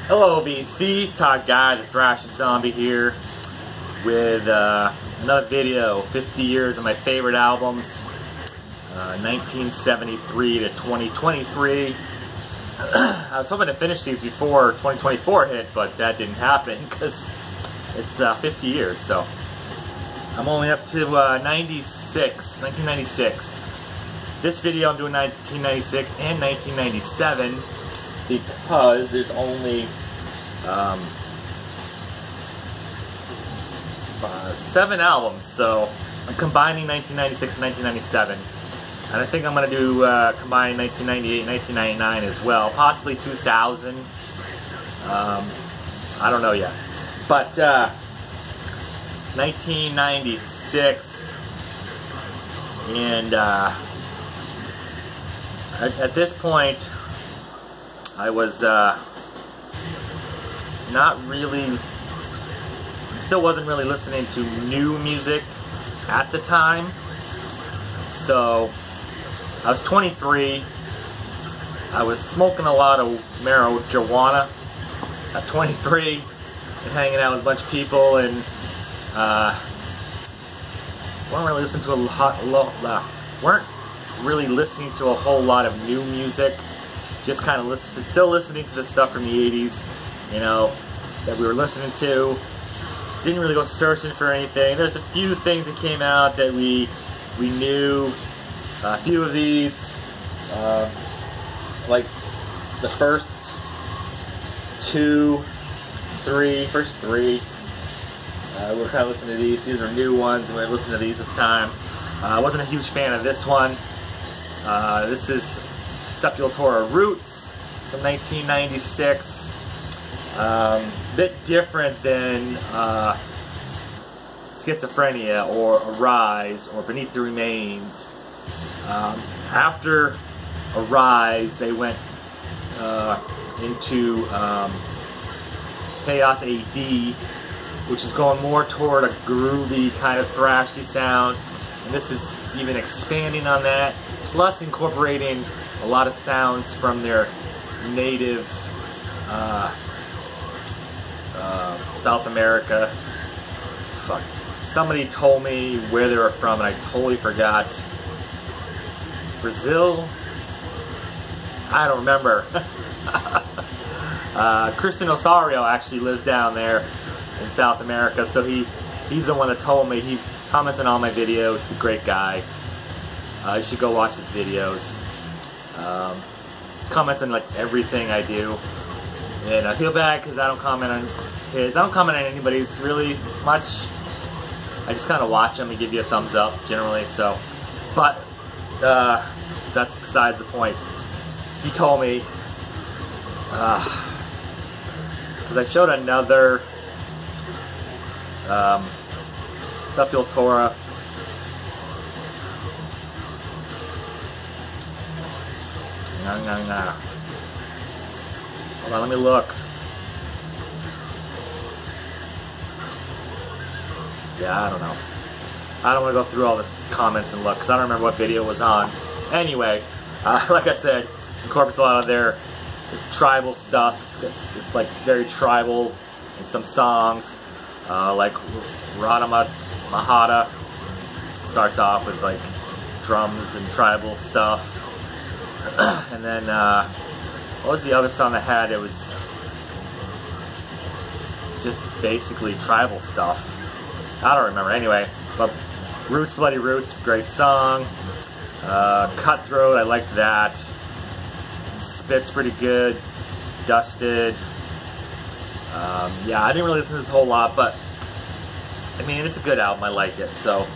Hello VC, Todd Guy, the Thrashing Zombie here with another video, 50 years of my favorite albums, 1973 to 2023. I was hoping to finish these before 2024 hit, but that didn't happen because it's 50 years, so I'm only up to 1996. This video I'm doing 1996 and 1997 because there's only 7 albums, so I'm combining 1996 and 1997. And I think I'm going to do combine 1998 and 1999 as well, possibly 2000. I don't know yet. But 1996, and at this point, I was still wasn't really listening to new music at the time. So I was 23. I was smoking a lot of marijuana at 23 and hanging out with a bunch of people, and weren't really listening to a whole lot of new music. Just kind of still listening to the stuff from the 80s, you know, that we were listening to. Didn't really go searching for anything. There's a few things that came out that we knew. A few of these, like the first three, we were kind of listening to these. These are new ones, and we were listening to these at the time. I wasn't a huge fan of this one. This is Sepultura Roots from 1996. Bit different than Schizophrenia or Arise or Beneath the Remains. After Arise, they went into Chaos AD, which is going more toward a groovy kind of thrashy sound, and this is even expanding on that, plus incorporating a lot of sounds from their native South America. Fuck. Somebody told me where they were from and I totally forgot. Brazil? I don't remember. Christian Osario actually lives down there in South America, so he's the one that told me. He comments on all my videos. He's a great guy. You should go watch his videos. Comments on like everything I do, and I feel bad because I don't comment on his. I don't comment on anybody's really much. I just kind of watch them and give you a thumbs up generally. So, but that's besides the point. He told me because I showed another Sepultura. Hold on, let me look. Yeah, I don't know. I don't want to go through all the comments and look because I don't remember what video it was on. Anyway, like I said, incorporates a lot of their tribal stuff. It's like very tribal in some songs. Like Rana Mahata starts off with like drums and tribal stuff. And then, what was the other song I had? It was just basically tribal stuff. I don't remember. Anyway, but Roots, Bloody Roots, great song. Cutthroat, I liked that. Spit's pretty good. Dusted. Yeah, I didn't really listen to this whole lot, but I mean, it's a good album. I like it. So,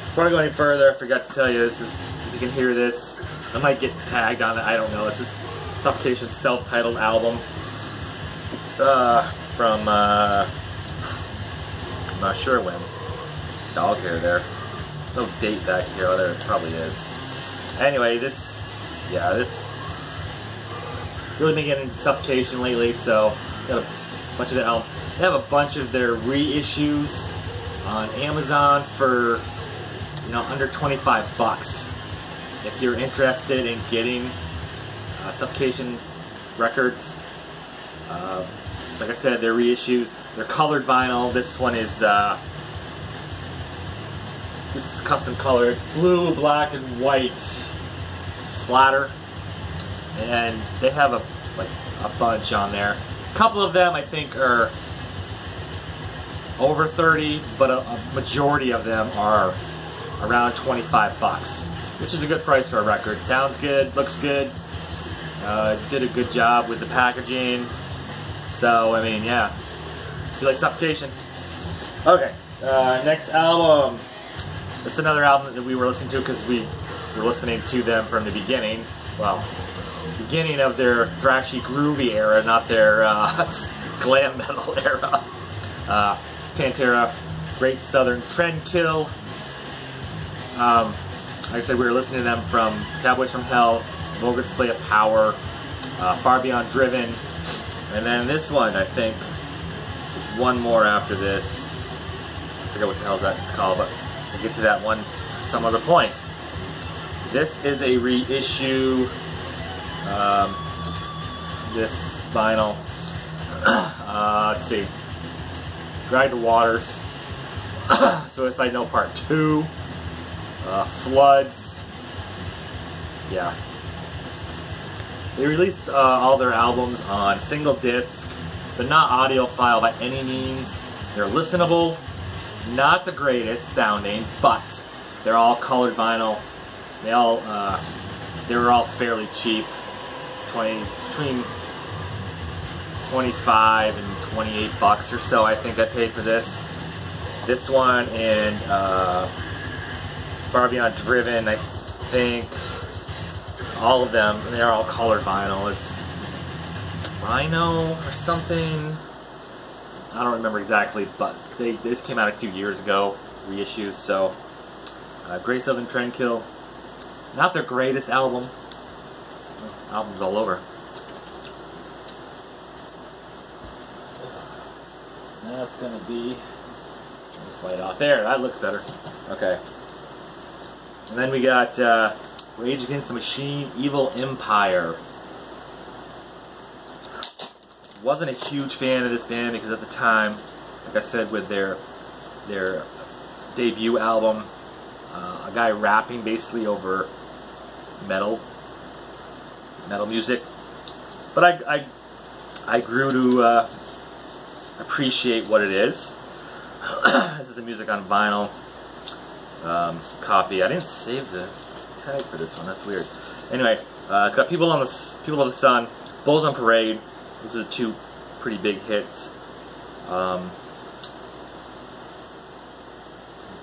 before I go any further, I forgot to tell you, this is, if you can hear this, I might get tagged on it, I don't know. This is Suffocation's self-titled album from, I'm not sure when. Dog hair there. There's no date back here. Oh, there probably is. Anyway, this really been getting into Suffocation lately, so got a bunch of the albums. They have a bunch of their reissues on Amazon for, you know, under 25 bucks. If you're interested in getting Suffocation records, Like I said, they're reissues. They're colored vinyl. This one is just custom color. It's blue, black, and white splatter, and they have a bunch on there. A couple of them I think are over 30, but a majority of them are around 25 bucks, which is a good price for a record. Sounds good, looks good, did a good job with the packaging. So, I mean, yeah, if you like Suffocation. Okay, next album. This is another album that we were listening to because we were listening to them from the beginning. Well, beginning of their thrashy, groovy era, not their glam metal era. It's Pantera, Great Southern Trendkill. Like I said, we were listening to them from Cowboys from Hell, Vulgar Display of Power, Far Beyond Driven, and then this one, I think, is one more after this. I forget what the hell that's called, but we'll get to that one some other point. This is a reissue. This vinyl. Let's see. Dried to Waters. Suicide Note Part 2. Floods. Yeah. They released all their albums on single disc. They're not audiophile by any means. They're listenable. Not the greatest sounding, but they're all colored vinyl. They were all fairly cheap. Between 25 and 28 bucks or so, I think I paid for this. This one and Far Beyond Driven, I think. All of them, they're all colored vinyl. It's Rhino or something. I don't remember exactly, but this came out a few years ago, reissues. So, Great Southern Trendkill, not their greatest album. Albums all over. That's gonna be. Turn this light off. There, that looks better. Okay. And then we got Rage Against the Machine, Evil Empire. Wasn't a huge fan of this band because at the time, like I said, with their debut album, a guy rapping basically over metal music. But I grew to appreciate what it is. This is the music on vinyl. Copy. I didn't save the tag for this one. That's weird. Anyway, it's got People of the Sun, Bulls on Parade. Those are the two pretty big hits.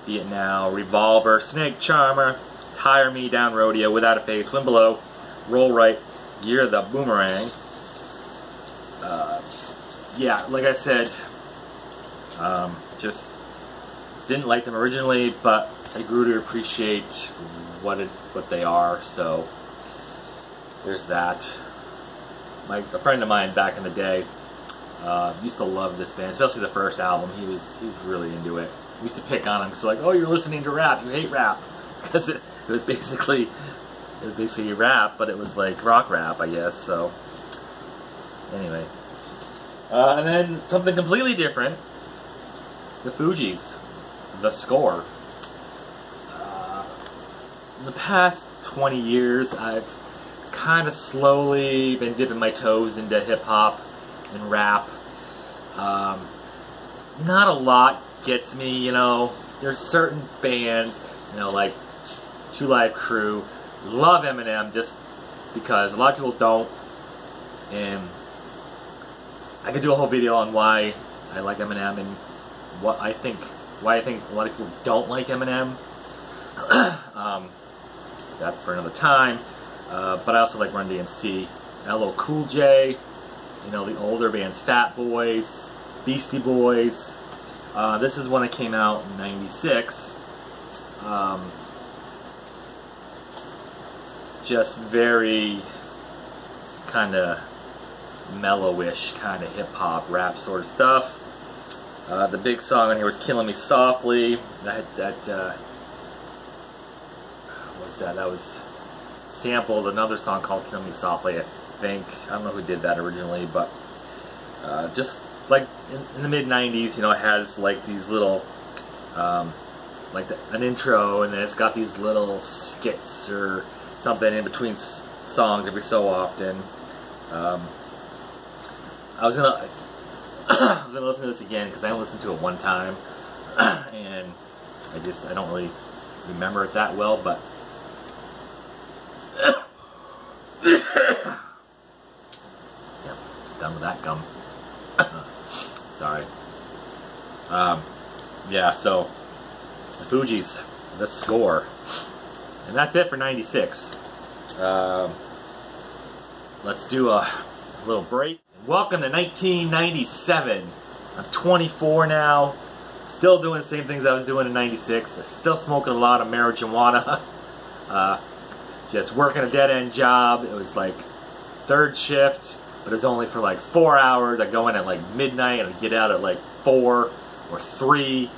Be It Now, Revolver, Snake Charmer, Tire Me, Down Rodeo, Without a Face, Wind Below, Roll Right, Year the Boomerang. Yeah, like I said, just didn't like them originally, but I grew to appreciate what they are. So there's that. A friend of mine back in the day used to love this band, especially the first album. He was really into it. We used to pick on him because like, oh, you're listening to rap, you hate rap, because it was basically rap, but it was like rock rap, I guess. So anyway, and then something completely different. The Fugees, The Score. In the past 20 years, I've kind of slowly been dipping my toes into hip-hop and rap. Not a lot gets me, you know. There's certain bands, you know, like Two Live Crew, love Eminem just because a lot of people don't. And I could do a whole video on why I like Eminem and why I think a lot of people don't like Eminem. That's for another time. But I also like Run DMC, LL Cool J, you know, the older bands, Fat Boys, Beastie Boys. This is one that came out in '96. Just very kind of mellowish, kind of hip-hop, rap sort of stuff. The big song on here was Killing Me Softly. What was that? That was sampled another song called Kill Me Softly, I think. I don't know who did that originally, but just like in the mid 90s, you know, it has like these little like an intro, and then it's got these little skits or something in between songs every so often. I was gonna listen to this again because I only listened to it one time, and I don't really remember it that well, but yeah, done with that gum. Sorry. Yeah, so the Fugees, The Score, and that's it for '96. Let's do a little break. Welcome to 1997. I'm 24 now. Still doing the same things I was doing in '96. Still smoking a lot of marijuana. Just working a dead-end job. It was like third shift, but it was only for like 4 hours. I go in at like midnight and I get out at like 4 or 3.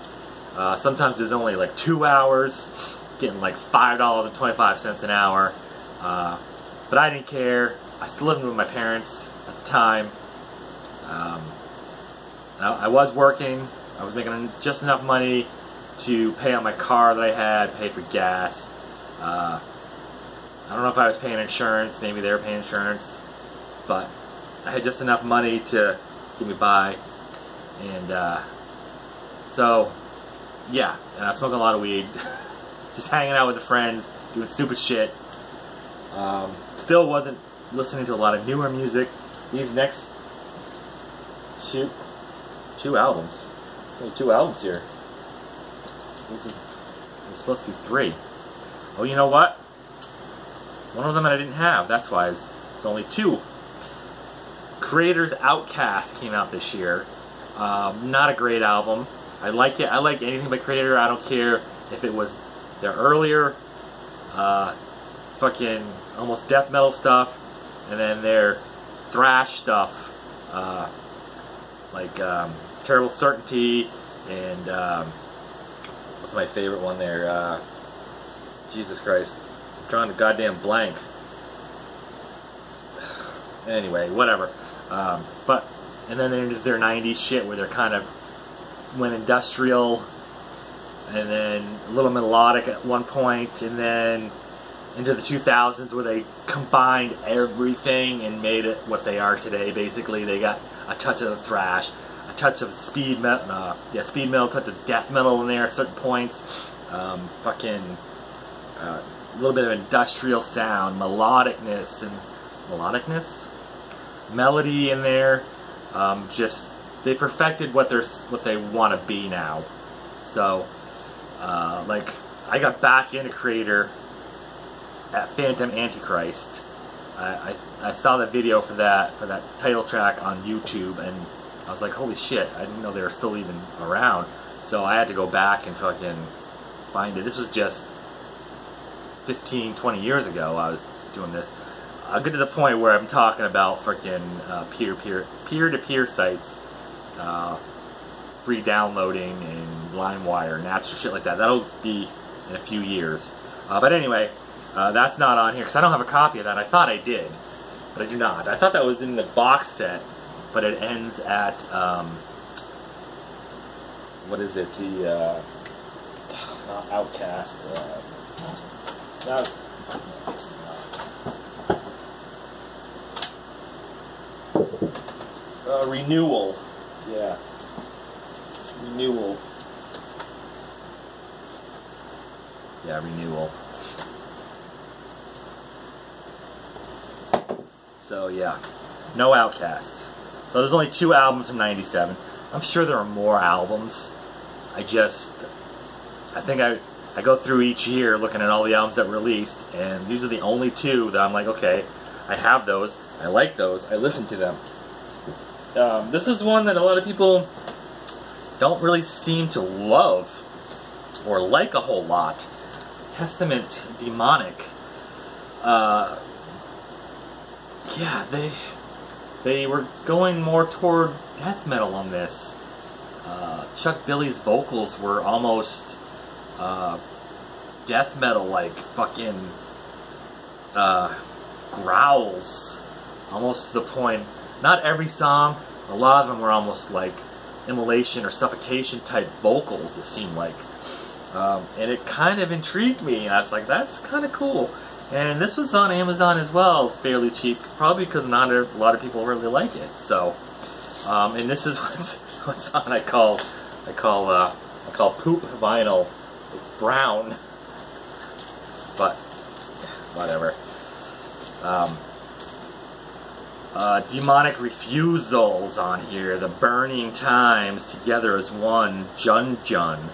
Sometimes there's only like 2 hours, getting like $5.25 an hour. But I didn't care. I was still living with my parents at the time. I was working. I was making just enough money to pay on my car that I had, pay for gas. I don't know if I was paying insurance. Maybe they were paying insurance. But I had just enough money to get me by. And so, yeah. And I was smoking a lot of weed. Just hanging out with the friends, doing stupid shit. Still wasn't listening to a lot of newer music. These next two albums. There's only 2 albums here. There's supposed to be 3. Oh, you know what? One of them I didn't have. That's why it's only 2. Kreator's Outcast came out this year. Not a great album. I like it. I like anything by Kreator. I don't care if it was their earlier fucking almost death metal stuff, and then their thrash stuff, like Terrible Certainty, and what's my favorite one there? Jesus Christ, I'm drawing a goddamn blank. Anyway, whatever. And then they're into their 90s shit where they're kind of went industrial, and then a little melodic at one point, and then into the 2000s where they combined everything and made it what they are today. Basically, they got a touch of thrash, a touch of speed metal, touch of death metal in there at certain points. A little bit of industrial sound, melody in there. Just they perfected what they want to be now. So, like, I got back into Kreator at Phantom Antichrist. I saw the video for that title track on YouTube, and I was like, holy shit, I didn't know they were still even around. So I had to go back and fucking find it. This was just 15, 20 years ago I was doing this. I'll get to the point where I'm talking about freaking peer-to-peer sites, free downloading, and LimeWire, Napster, shit like that. That'll be in a few years. But anyway, that's not on here because I don't have a copy of that. I thought I did, but I do not. I thought that was in the box set, but it ends at what is it? The not Outcast. Renewal. Yeah. Renewal. Yeah, Renewal. So yeah, no Outcast. So there's only 2 albums from '97. I'm sure there are more albums. I think I go through each year looking at all the albums that were released, and these are the only 2 that I'm like, okay, I have those, I like those, I listen to them. This is one that a lot of people don't really seem to love or like a whole lot. Testament Demonic. Yeah, they were going more toward death metal on this. Chuck Billy's vocals were almost death metal, like fucking growls, almost to the point. Not every song, a lot of them were almost like immolation or suffocation type vocals, it seemed like. And it kind of intrigued me. I was like, that's kind of cool. And this was on Amazon as well, fairly cheap, probably because not a lot of people really like it. So, and this is what's on. I call poop vinyl. It's brown, but whatever. Demonic Refusals on here. The Burning Times, Together as One, Jun Jun,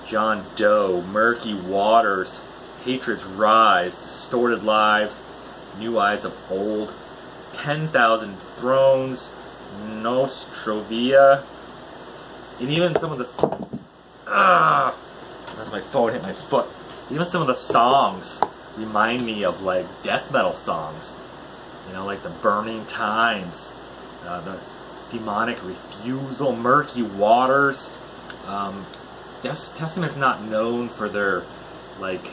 John Doe, Murky Waters, Hatred's Rise, Distorted Lives, New Eyes of Old, 10,000 Thrones, Nostrovia, and even some of the... That's my phone hit my foot. Even some of the songs remind me of like death metal songs. You know, like the Burning Times, the Demonic Refusal, Murky Waters. Testament's not known for their like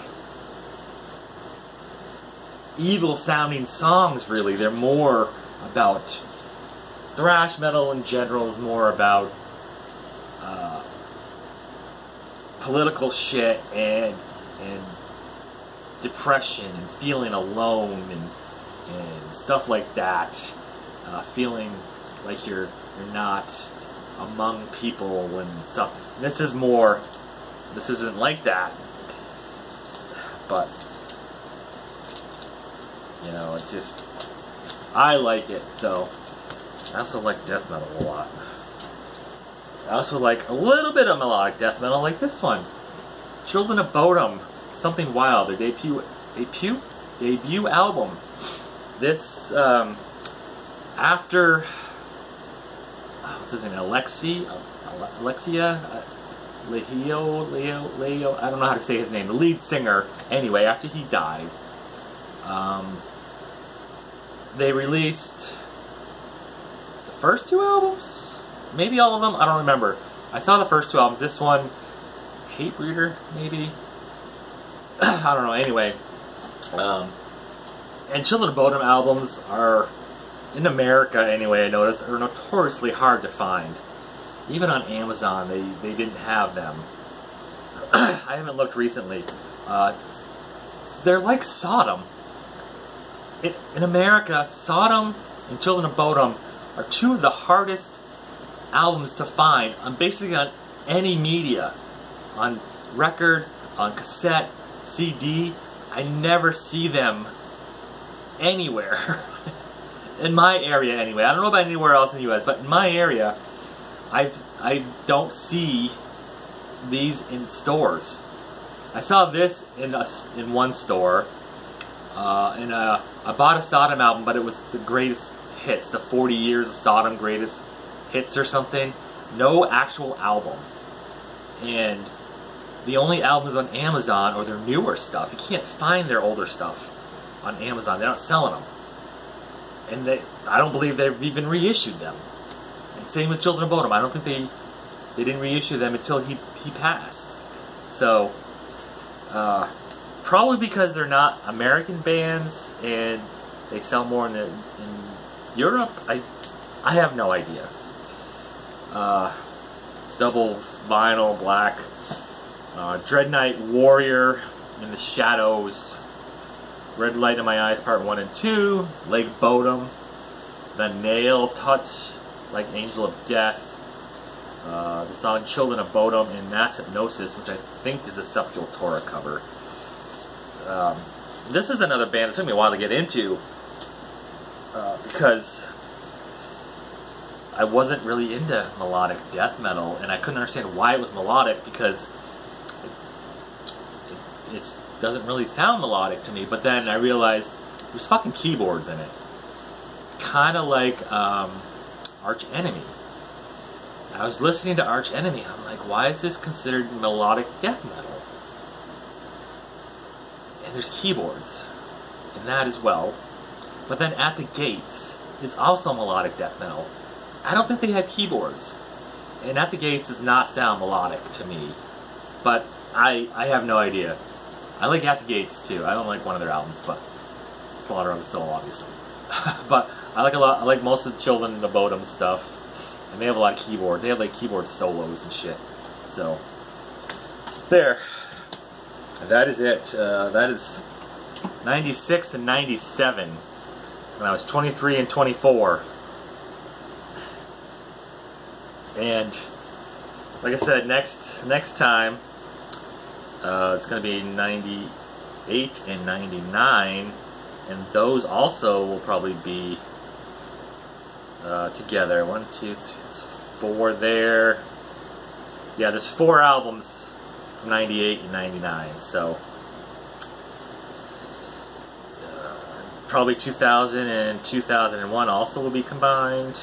evil sounding songs, really. They're more about thrash metal in general, is more about political shit and depression and feeling alone and stuff like that. Feeling like you're not among people and stuff. This is more, this isn't like that, but you know, it's just, I like it. So I also like death metal a lot. I also like a little bit of melodic death metal, like this one, Children of Bodom, Something Wild, their debut album. This after what's his name, Alexia Leo, I don't know how to say his name, the lead singer. Anyway, after he died, they released the first two albums, maybe all of them, I don't remember. I saw the first two albums. This one, Hatebreeder, maybe. I don't know. Anyway, and Children of Bodom albums are, in America anyway, I noticed, are notoriously hard to find. Even on Amazon, they didn't have them. I haven't looked recently. They're like Sodom. In America, Sodom and Children of Bodom are two of the hardest albums to find on basically on any media. On record, on cassette, CD. I never see them anywhere. In my area anyway. I don't know about anywhere else in the US, but in my area, I don't see these in stores. I saw this in one store, and I bought a Sodom album, but it was the greatest hits, the 40 years of Sodom greatest hits or something. No actual album. And the only albums on Amazon are their newer stuff. You can't find their older stuff on Amazon. They're not selling them. And I don't believe they've even reissued them. And same with Children of Bodom. I don't think they didn't reissue them until he passed. So, probably because they're not American bands and they sell more in Europe. I have no idea. Double vinyl, black. Dread Knight Warrior, In the Shadows, Red Light in My Eyes Part 1 and 2, Lake Bodom, The Nail Touch, Like Angel of Death, the song Children of Bodom, and Mass Hypnosis, which I think is a Sepultura cover. This is another band that took me a while to get into, because I wasn't really into melodic death metal, and I couldn't understand why it was melodic, because it doesn't really sound melodic to me. But then I realized there's fucking keyboards in it, kind of like Arch Enemy. I was listening to Arch Enemy, and I'm like, why is this considered melodic death metal? And there's keyboards in that as well. But then At the Gates is also melodic death metal. I don't think they had keyboards, and At the Gates does not sound melodic to me. But I have no idea. I like At the Gates too. I don't like one of their albums, but Slaughter of the Soul, obviously. But I like a lot. I like most of the Children of Bodom stuff. and they have a lot of keyboards. They have like keyboard solos and shit. So there, that is it. That is 96 and 97 when I was 23 and 24. And like I said, next time it's going to be 98 and 99, and those also will probably be together. 1, 2, 3, 4 there. Yeah, there's 4 albums from 98 and 99, so probably 2000 and 2001 also will be combined.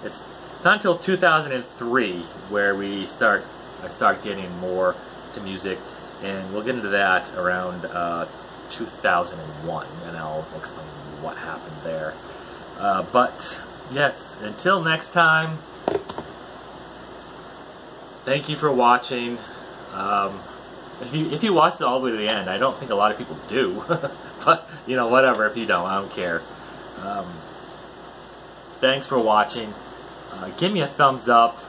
It's not until 2003 where I start getting more to music, and we'll get into that around 2001, and I'll explain what happened there. But yes, until next time, thank you for watching. If you watched it all the way to the end, I don't think a lot of people do, but you know, whatever. If you don't, I don't care. Thanks for watching. Give me a thumbs up,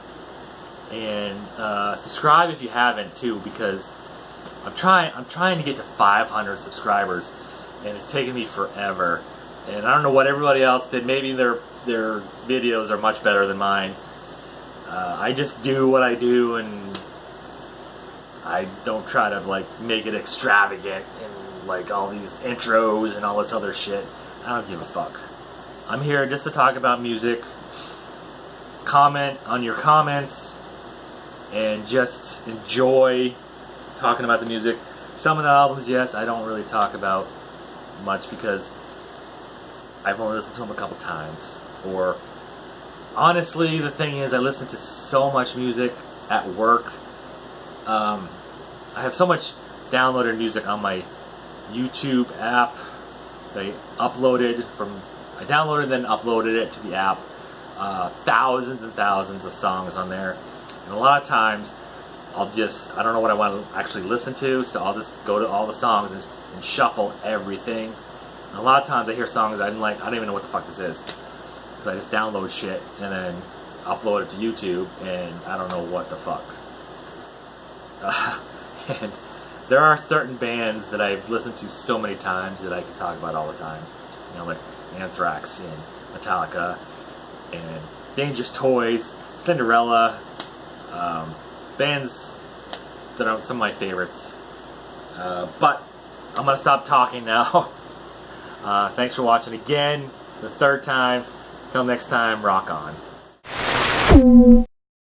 and subscribe if you haven't too, because I'm trying to get to 500 subscribers, and it's taken me forever. And I don't know what everybody else did. Maybe their videos are much better than mine. I just do what I do, and I don't try to like make it extravagant and like all these intros and all this other shit. I don't give a fuck. I'm here just to talk about music, comment on your comments, and just enjoy talking about the music. Some of the albums, yes, I don't really talk about much because I've only listened to them a couple times. Or honestly, the thing is, I listen to so much music at work. I have so much downloaded music on my YouTube app. I downloaded and then uploaded it to the app. Thousands and thousands of songs on there. And a lot of times, I don't know what I want to actually listen to, so I'll just go to all the songs and shuffle everything. And a lot of times I hear songs I don't even know what the fuck this is. So I just download shit and then upload it to YouTube, and I don't know what the fuck. And there are certain bands that I've listened to so many times that I could talk about all the time. You know, like Anthrax and Metallica and Dangerous Toys, Cinderella, bands that are some of my favorites. But I'm going to stop talking now. Thanks for watching again, the 3rd time. Till next time, rock on.